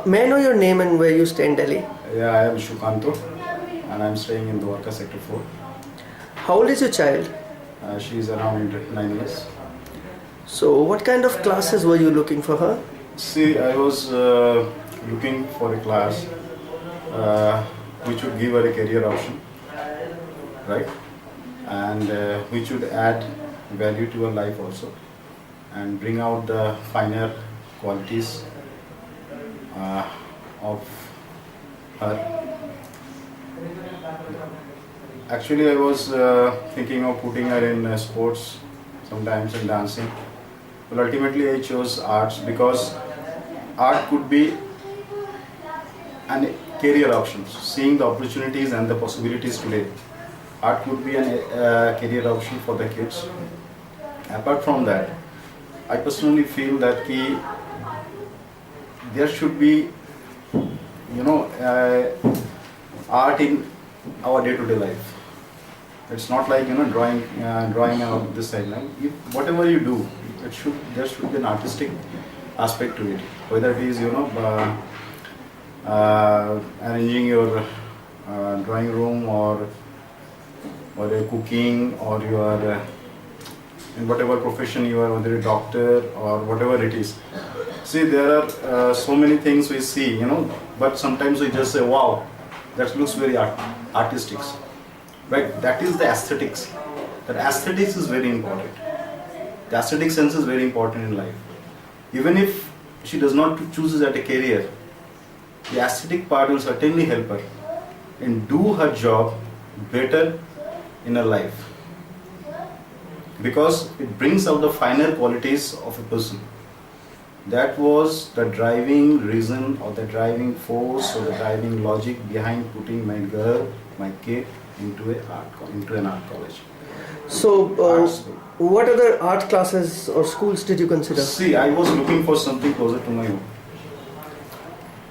May I know your name and where you stay in Delhi? Yeah, I am Sukanto and I'm staying in Dwarka Sector 4. How old is your child? She is around 9 years. So, what kind of classes were you looking for her? See, I was looking for a class which would give her a career option, right? And which would add value to her life also and bring out the finer qualities of her. Actually, I was thinking of putting her in sports, sometimes in dancing, but ultimately I chose arts because art could be an career option. Seeing the opportunities and the possibilities today, art could be a career option for the kids. Apart from that, I personally feel that there should be, art in our day-to-day life. It's not like drawing out this side. Whatever you do, there should be an artistic aspect to it. Whether it is arranging your drawing room or cooking, or you are in whatever profession you are, whether a doctor or whatever it is. See, there are so many things we see, but sometimes we just say, wow, that looks very artistic, right? That is the aesthetics. That aesthetics is very important. The aesthetic sense is very important in life. Even if she does not choose it as a career, the aesthetic part will certainly help her and do her job better in her life, because it brings out the finer qualities of a person. That was the driving reason or the driving force or the driving logic behind putting my kid into an art college. So, what other art classes or schools did you consider? See, I was looking for something closer to my home.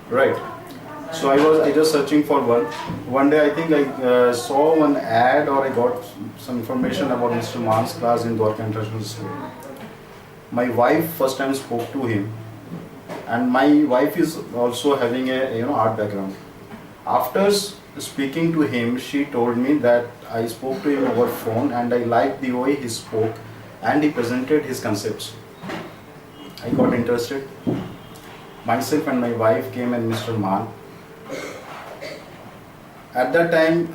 Right. So I just searching for one. One day I think I saw one ad, or I got some information about Mr. Man's class in Dwarka International School. My wife first time spoke to him, and my wife is also having a art background. After speaking to him, she told me that I spoke to him over phone and I liked the way he spoke and he presented his concepts. I got interested. Myself and my wife came and Mr. Man. At that time,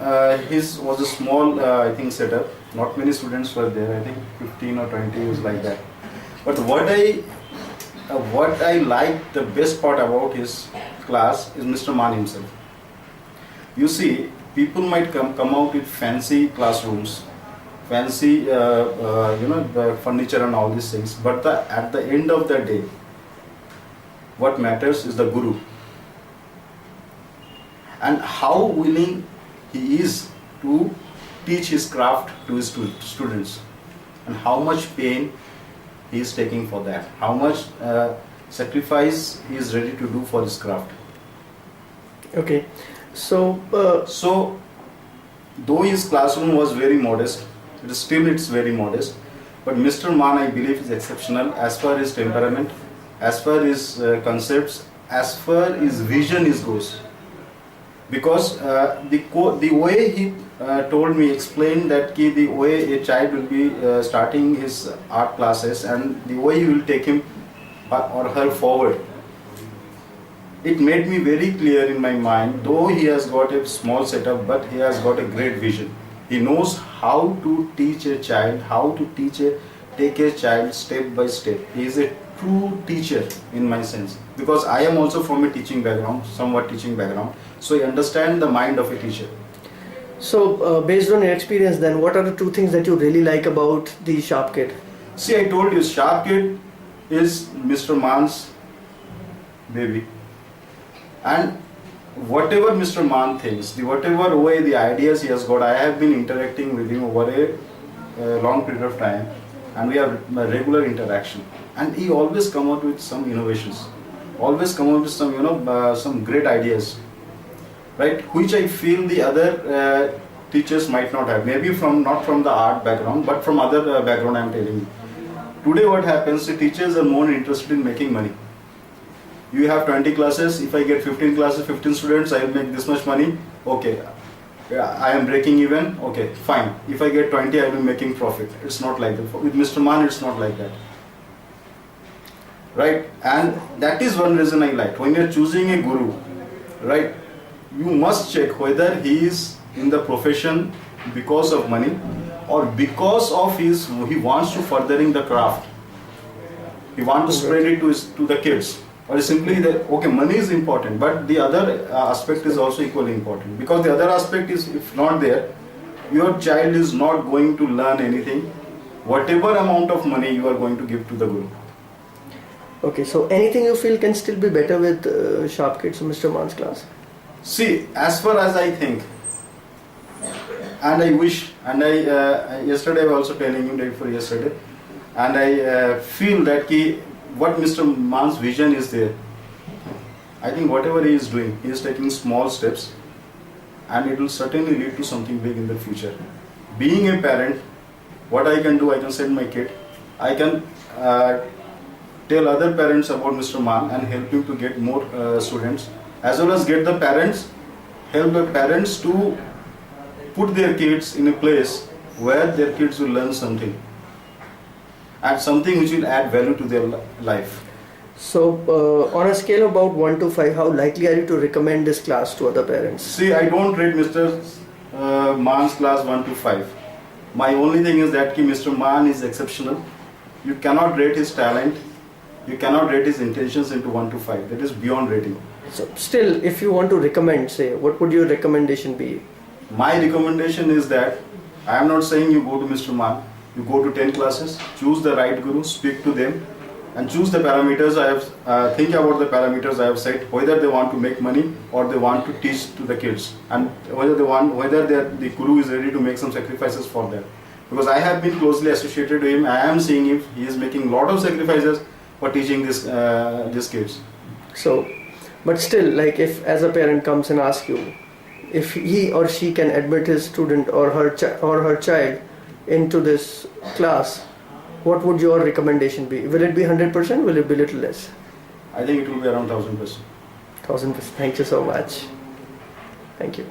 his was a small, I think, setup. Not many students were there. I think 15 or 20 was like that. But what I liked, the best part about his class is Mr. Man himself. You see, people might come out with fancy classrooms, fancy, the furniture and all these things. But at the end of the day, what matters is the guru. And how willing he is to teach his craft to his students, and how much pain he is taking for that, how much sacrifice he is ready to do for his craft. Okay, so though his classroom was very modest, it's very modest, but Mr. Man, I believe, is exceptional as far as temperament, as far as concepts, as far as vision goes. Because the way he explained that the way a child will be starting his art classes and the way you will take him or her forward, it made me very clear in my mind. Though he has got a small setup, but he has got a great vision. He knows how to teach a child, how to take a child step by step. He is a true teacher in my sense, because I am also from a teaching background, somewhat teaching background, so I understand the mind of a teacher. So, based on your experience then, what are the two things that you really like about the Sharp Kid? See, I told you, Sharp Kid is Mr. Man's baby. And whatever Mr. Man thinks, whatever way the ideas he has got, I have been interacting with him over a long period of time, and we have a regular interaction. And he always come out with some innovations, always come out with some great ideas, right? Which I feel the other teachers might not have. Maybe not from the art background, but from other background. I am telling you. Today, what happens? The teachers are more interested in making money. You have 20 classes. If I get 15 classes, 15 students, I will make this much money. Okay, yeah, I am breaking even. Okay, fine. If I get 20, I will be making profit. It's not like that. With Mr. Man, it's not like that. Right? And that is one reason I liked. When you're choosing a guru, right, you must check whether he is in the profession because of money or because of he wants to furthering the craft. He wants to spread it to the kids. Or simply that, okay, money is important, but the other aspect is also equally important. Because the other aspect is, if not there, your child is not going to learn anything, whatever amount of money you are going to give to the guru. Okay, so anything you feel can still be better with Sharp Kids or Mr. Man's class? See, as far as I think, and I wish, and yesterday I was also telling you, day before yesterday, and I feel that what Mr. Man's vision is there. I think whatever he is doing, he is taking small steps, and it will certainly lead to something big in the future. Being a parent, what I can do, I can send my kid, I can tell other parents about Mr. Man and help him to get more students, as well as get the parents, help the parents to put their kids in a place where their kids will learn something, and something which will add value to their life. So, on a scale of about 1 to 5, how likely are you to recommend this class to other parents? See, I don't rate Mr. Man's class 1 to 5. My only thing is that Mr. Man is exceptional. You cannot rate his talent, you cannot rate his intentions into 1 to 5. That is beyond rating. So, still, if you want to recommend, say, what would your recommendation be? My recommendation is that, I am not saying you go to Mr. Man, you go to 10 classes, choose the right guru, speak to them, and choose the parameters. I have think about the parameters I have said, whether they want to make money or they want to teach to the kids, and whether the guru is ready to make some sacrifices for them. Because I have been closely associated with him, I am seeing if he is making a lot of sacrifices for teaching these kids. So, but still, like if as a parent comes and asks you if he or she can admit his student or her child into this class, what would your recommendation be? Will it be 100%? Will it be little less? I think it will be around 1000%. 1000%. Thank you so much. Thank you.